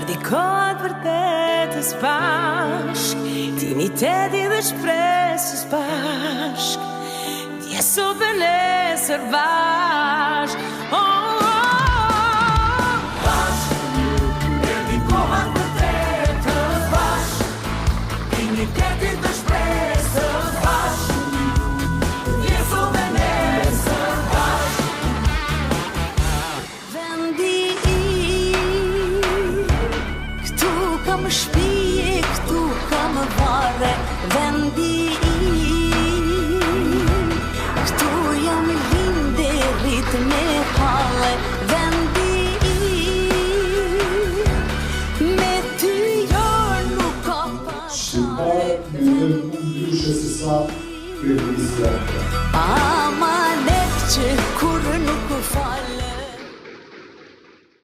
Dedikohet vërtetës bashk, digniteti dhe shpresës bashk, dje sot dhe nesër bashk. Bashk, dedikohet vërtetës bashk, digniteti dhe shpresës bashk, dje sot dhe nesër bashk. Vendi këtu kam shpije, këtu kam vare. Vendi këtu jam linde, rrit me halle. Vendi me ty jar nuk ka pasare. Ndryshe se sa kryeministja. Amanet që